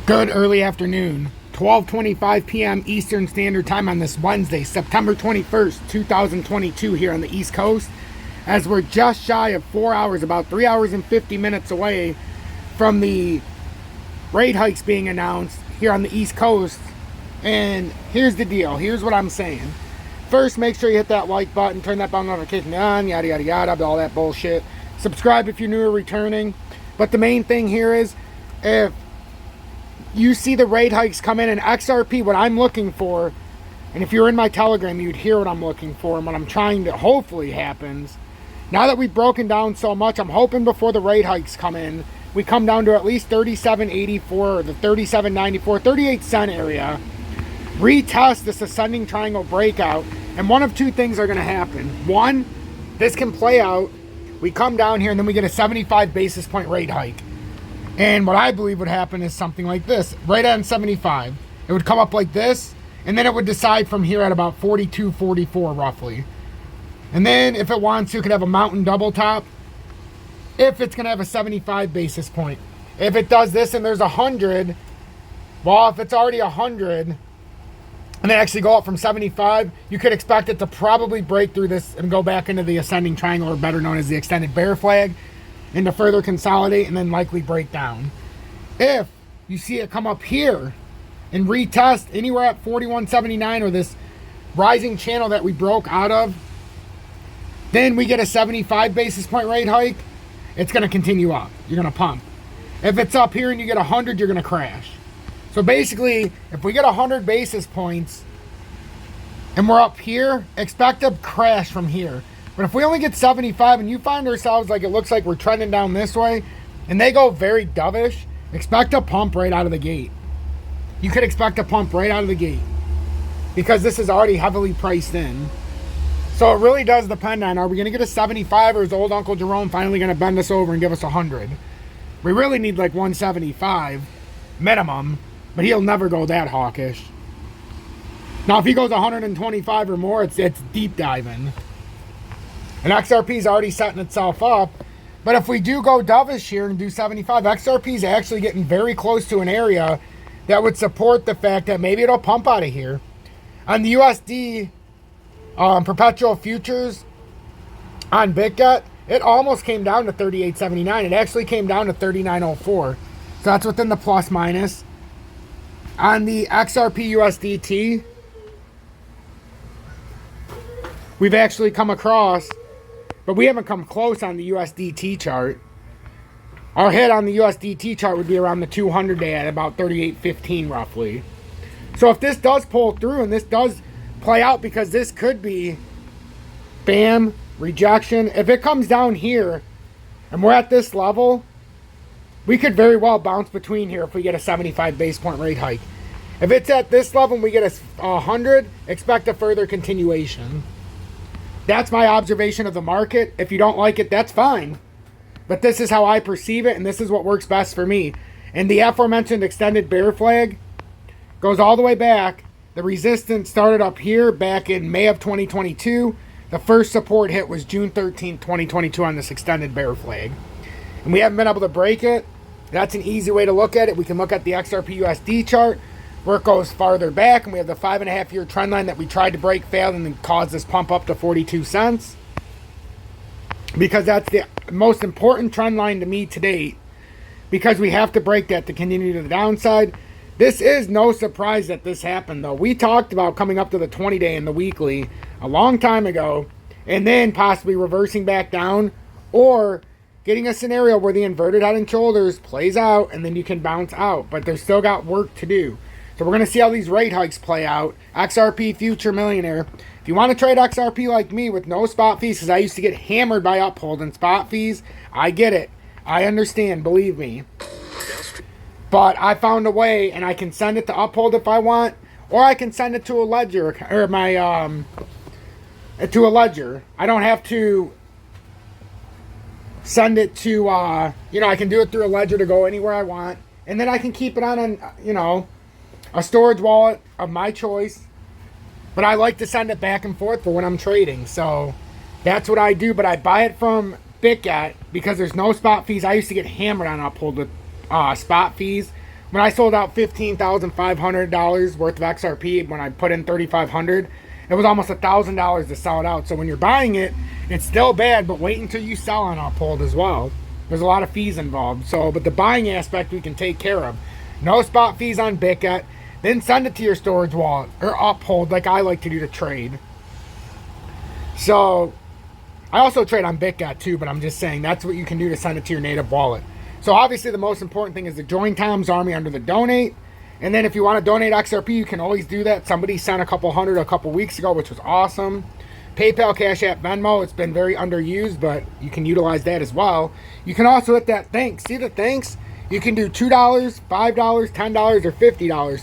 Good early afternoon, 12:25 p.m. Eastern Standard Time on this Wednesday, September 21st, 2022 here on the East Coast, as we're just shy of 4 hours, about 3 hours and 50 minutes away from the rate hikes being announced here on the East Coast. And here's the deal. Here's what I'm saying. First, make sure you hit that like button, turn that bell notification on, yada, yada, yada, all that bullshit. Subscribe if you're new or returning. But the main thing here is, if you see the rate hikes come in XRP, what I'm looking for, and if you're in my Telegram, you'd hear what I'm looking for and what I'm trying to hopefully happens. Now that we've broken down so much, I'm hoping before the rate hikes come in, we come down to at least 37.84 or the 37.94, 38 cent area, retest this ascending triangle breakout, and one of two things are going to happen. One, this can play out, we come down here and then we get a 75 basis point rate hike. And what I believe would happen is something like this, right on 75. It would come up like this, and then it would decide from here at about 42, 44 roughly. And then if it wants to, it could have a mountain double top if it's going to have a 75 basis point. If it does this and there's 100, well, if it's already 100, and then actually go up from 75, you could expect it to probably break through this and go back into the ascending triangle, or better known as the extended bear flag, and to further consolidate and then likely break down. If you see it come up here and retest anywhere at 41.79 or this rising channel that we broke out of, then we get a 75 basis point rate hike. It's going to continue up. You're going to pump. If it's up here and you get 100, you're going to crash. So basically, if we get 100 basis points and we're up here, expect a crash from here. But if we only get 75 and you find ourselves like it looks like we're trending down this way and they go very dovish, expect a pump right out of the gate. You could expect a pump right out of the gate because this is already heavily priced in. So it really does depend on, are we going to get a 75 or is old Uncle Jerome finally going to bend us over and give us 100? We really need like 175 minimum, but he'll never go that hawkish. Now if he goes 125 or more, it's deep diving. And XRP is already setting itself up. But if we do go dovish here and do 75, XRP is actually getting very close to an area that would support the fact that maybe it'll pump out of here. On the USD perpetual futures on BitGet, it almost came down to 38.79. It actually came down to 39.04. So that's within the plus minus. On the XRP USDT, we've actually come across, but we haven't come close on the USDT chart. Our hit on the USDT chart would be around the 200 day at about 38.15 roughly. So if this does pull through and this does play out, because this could be bam, rejection. If it comes down here and we're at this level, we could very well bounce between here if we get a 75 base point rate hike. If it's at this level and we get a 100, expect a further continuation. That's my observation of the market. If you don't like it, that's fine. But this is how I perceive it, and this is what works best for me. And the aforementioned extended bear flag goes all the way back. The resistance started up here back in May of 2022. The first support hit was June 13th, 2022 on this extended bear flag. And we haven't been able to break it. That's an easy way to look at it. We can look at the XRP USD chart, where it goes farther back, and we have the 5.5 year trend line that we tried to break, failed, and then caused this pump up to 42 cents. Because that's the most important trend line to me to date, because we have to break that to continue to the downside. This is no surprise that this happened, though. We talked about coming up to the 20 day and the weekly a long time ago, and then possibly reversing back down, or getting a scenario where the inverted head and shoulders plays out and then you can bounce out. But they've still got work to do. So we're going to see how these rate hikes play out. XRP Future Millionaire. If you want to trade XRP like me with no spot fees, because I used to get hammered by uphold and spot fees, I get it. I understand, believe me. But I found a way, and I can send it to uphold if I want, or I can send it to a ledger, or my, to a ledger. I don't have to send it to, I can do it through a ledger to go anywhere I want. And then I can keep it on, a storage wallet of my choice. But I like to send it back and forth for when I'm trading. So that's what I do. But I buy it from BitGet because there's no spot fees. I used to get hammered on uphold with spot fees when I sold out $15,500 worth of XRP, when I put in $3,500, it was almost $1,000 to sell it out. So when you're buying it, it's still bad, but wait until you sell on Uphold as well. There's a lot of fees involved. So, but the buying aspect we can take care of. No spot fees on Breakout. Then send it to your storage wallet or Uphold, like I like to do to trade. So I also trade on Breakout too, but I'm just saying that's what you can do to send it to your native wallet. So obviously the most important thing is to join Tom's Army under the donate. And then if you want to donate XRP, you can always do that. Somebody sent a couple hundred a couple weeks ago, which was awesome. PayPal, Cash App, Venmo, it's been very underused, but you can utilize that as well. You can also hit that thanks. See the thanks? You can do $2, $5, $10, or $50.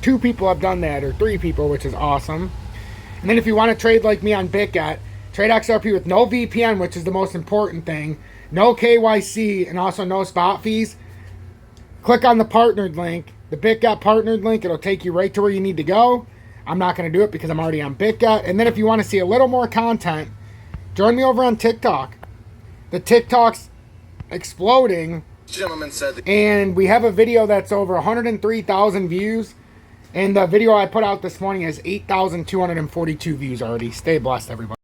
2 people have done that, or 3 people, which is awesome. And then if you want to trade like me on Breakout, trade XRP with no VPN, which is the most important thing, no KYC, and also no spot fees. Click on the partnered link, the Breakout partnered link. It'll take you right to where you need to go. I'm not going to do it because I'm already on Breakout. And then if you want to see a little more content, join me over on TikTok. The TikTok's exploding. Gentleman said that. And we have a video that's over 103,000 views. And the video I put out this morning has 8,242 views already. Stay blessed, everybody.